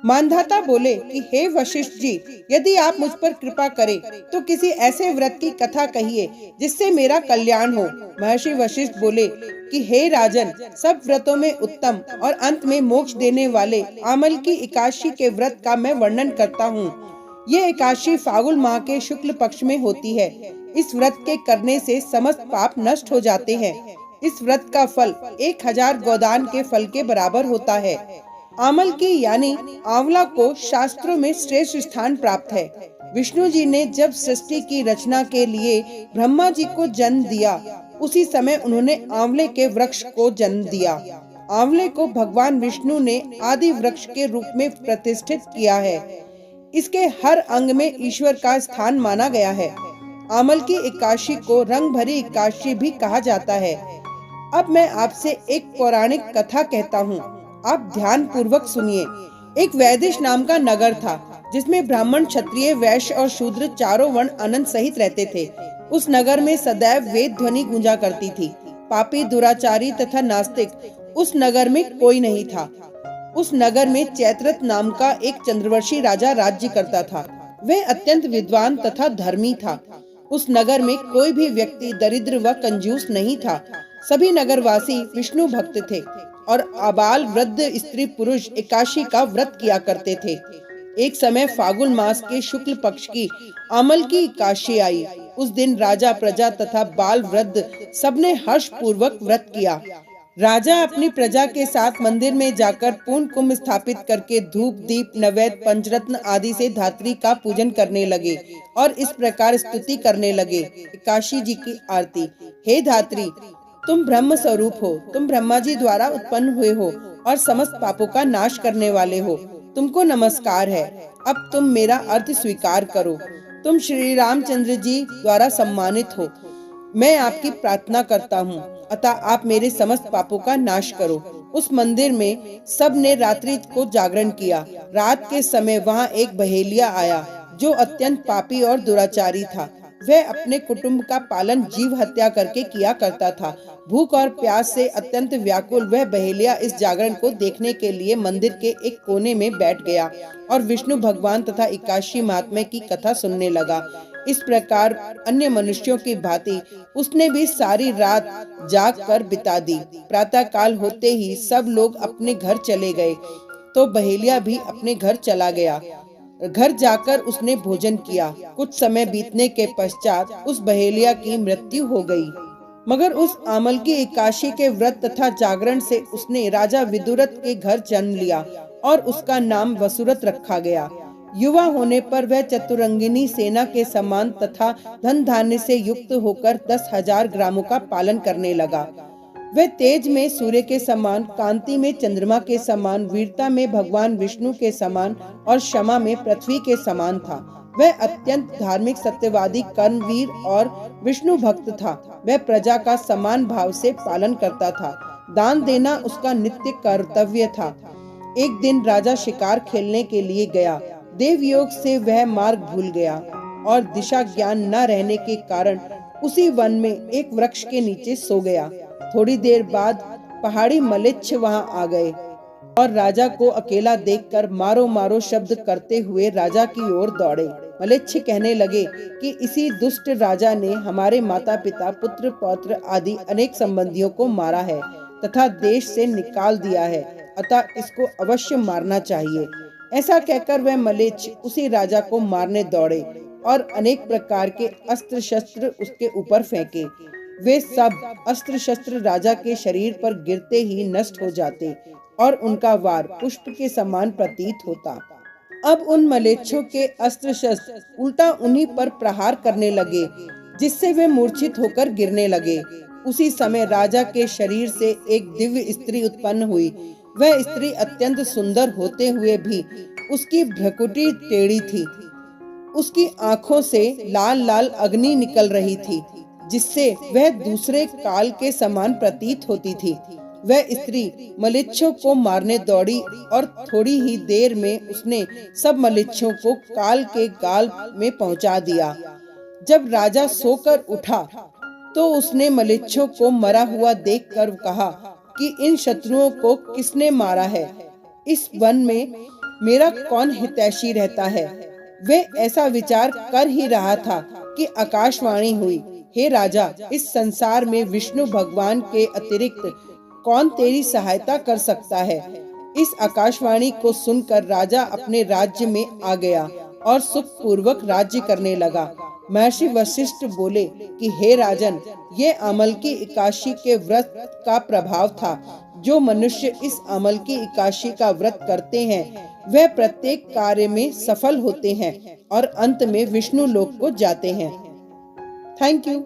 मानधाता बोले कि हे वशिष्ठ जी, यदि आप मुझ पर कृपा करें तो किसी ऐसे व्रत की कथा कहिए जिससे मेरा कल्याण हो। महर्षि वशिष्ठ बोले कि हे राजन, सब व्रतों में उत्तम और अंत में मोक्ष देने वाले आमल की एकादशी के व्रत का मैं वर्णन करता हूँ। ये एकादशी फागुन माह के शुक्ल पक्ष में होती है। इस व्रत के करने से समस्त पाप नष्ट हो जाते हैं। इस व्रत का फल 1000 गोदान के फल के बराबर होता है। आमल की यानी आंवला को शास्त्रों में श्रेष्ठ स्थान प्राप्त है। विष्णु जी ने जब सृष्टि की रचना के लिए ब्रह्मा जी को जन्म दिया, उसी समय उन्होंने आंवले के वृक्ष को जन्म दिया। आंवले को भगवान विष्णु ने आदि वृक्ष के रूप में प्रतिष्ठित किया है। इसके हर अंग में ईश्वर का स्थान माना गया है। आमल की एकादशी को रंग भरी एकादशी भी कहा जाता है। अब मैं आपसे एक पौराणिक कथा कहता हूँ, आप ध्यान पूर्वक सुनिए। एक वैदिश नाम का नगर था, जिसमें ब्राह्मण, क्षत्रिय, वैश्य और शूद्र चारों वर्ण आनंद सहित रहते थे। उस नगर में सदैव वेद ध्वनि गूंजा करती थी। पापी, दुराचारी तथा नास्तिक उस नगर में कोई नहीं था। उस नगर में चैत्रथ नाम का एक चंद्रवर्षी राजा राज्य करता था। वह अत्यंत विद्वान तथा धर्मी था। उस नगर में कोई भी व्यक्ति दरिद्र व कंजूस नहीं था। सभी नगरवासी विष्णु भक्त थे और आबाल वृद्ध स्त्री पुरुष एकादशी का व्रत किया करते थे। एक समय फागुन मास के शुक्ल पक्ष की अमल की एकादशी आई। उस दिन राजा, प्रजा तथा बाल वृद्ध सबने हर्ष पूर्वक व्रत किया। राजा अपनी प्रजा के साथ मंदिर में जाकर पूर्ण कुंभ स्थापित करके धूप, दीप, नैवेद्य, पंचरत्न आदि से धात्री का पूजन करने लगे और इस प्रकार स्तुति करने लगे। एकादशी जी की आरती। हे धात्री, तुम ब्रह्म स्वरूप हो, तुम ब्रह्मा जी द्वारा उत्पन्न हुए हो और समस्त पापों का नाश करने वाले हो। तुमको नमस्कार है। अब तुम मेरा अर्थ स्वीकार करो। तुम श्री रामचंद्र जी द्वारा सम्मानित हो। मैं आपकी प्रार्थना करता हूँ, अतः आप मेरे समस्त पापों का नाश करो। उस मंदिर में सब ने रात्रि को जागरण किया। रात के समय वहाँ एक बहेलिया आया, जो अत्यंत पापी और दुराचारी था। वह अपने कुटुंब का पालन जीव हत्या करके किया करता था। भूख और प्यास से अत्यंत व्याकुल वह बहेलिया इस जागरण को देखने के लिए मंदिर के एक कोने में बैठ गया और विष्णु भगवान तथा एकादशी महात्म्य की कथा सुनने लगा। इस प्रकार अन्य मनुष्यों की भांति उसने भी सारी रात जाग कर बिता दी। प्रातः काल होते ही सब लोग अपने घर चले गए, तो बहेलिया भी अपने घर चला गया। घर जाकर उसने भोजन किया। कुछ समय बीतने के पश्चात उस बहेलिया की मृत्यु हो गई। मगर उस आमल की एकादशी के व्रत तथा जागरण से उसने राजा विदुरथ के घर जन्म लिया और उसका नाम वसुरथ रखा गया। युवा होने पर वह चतुरंगिनी सेना के समान तथा धन धान्य से युक्त होकर 10,000 ग्रामों का पालन करने लगा। वह तेज में सूर्य के समान, कांति में चंद्रमा के समान, वीरता में भगवान विष्णु के समान और क्षमा में पृथ्वी के समान था। वह अत्यंत धार्मिक, सत्यवादी, कर्मवीर और विष्णु भक्त था। वह प्रजा का समान भाव से पालन करता था। दान देना उसका नित्य कर्तव्य था। एक दिन राजा शिकार खेलने के लिए गया। देवयोग से वह मार्ग भूल गया और दिशा ज्ञान न रहने के कारण उसी वन में एक वृक्ष के नीचे सो गया। थोड़ी देर बाद पहाड़ी मलेच्छ वहां आ गए और राजा को अकेला देखकर मारो मारो शब्द करते हुए राजा की ओर दौड़े। मलेच्छ कहने लगे कि इसी दुष्ट राजा ने हमारे माता पिता, पुत्र पौत्र आदि अनेक संबंधियों को मारा है तथा देश से निकाल दिया है, अतः इसको अवश्य मारना चाहिए। ऐसा कहकर वह मलेच्छ उसी राजा को मारने दौड़े और अनेक प्रकार के अस्त्र शस्त्र उसके ऊपर फेंके। वे सब अस्त्र शस्त्र राजा के शरीर पर गिरते ही नष्ट हो जाते और उनका वार पुष्प के समान प्रतीत होता। अब उन मलेच्छों के अस्त्र शस्त्र उल्टा उन्हीं पर प्रहार करने लगे, जिससे वे मूर्छित होकर गिरने लगे। उसी समय राजा के शरीर से एक दिव्य स्त्री उत्पन्न हुई। वह स्त्री अत्यंत सुंदर होते हुए भी उसकी भ्रुकुटी टेढ़ी थी। उसकी आंखों से लाल लाल अग्नि निकल रही थी, जिससे वह दूसरे काल के समान प्रतीत होती थी। वह स्त्री मलेच्छों को मारने दौड़ी और थोड़ी ही देर में उसने सब मलेच्छों को काल के गाल में पहुंचा दिया। जब राजा सोकर उठा तो उसने मलेच्छों को मरा हुआ देखकर कहा कि इन शत्रुओं को किसने मारा है। इस वन में मेरा कौन हितैषी रहता है। वे ऐसा विचार कर ही रहा था कि आकाशवाणी हुई, हे राजा, इस संसार में विष्णु भगवान के अतिरिक्त कौन तेरी सहायता कर सकता है। इस आकाशवाणी को सुनकर राजा अपने राज्य में आ गया और सुखपूर्वक राज्य करने लगा। महर्षि वशिष्ठ बोले कि हे राजन, ये अमल की एकादशी के व्रत का प्रभाव था। जो मनुष्य इस अमल की एकादशी का व्रत करते हैं वह प्रत्येक कार्य में सफल होते हैं और अंत में विष्णु लोक को जाते हैं। Thank you.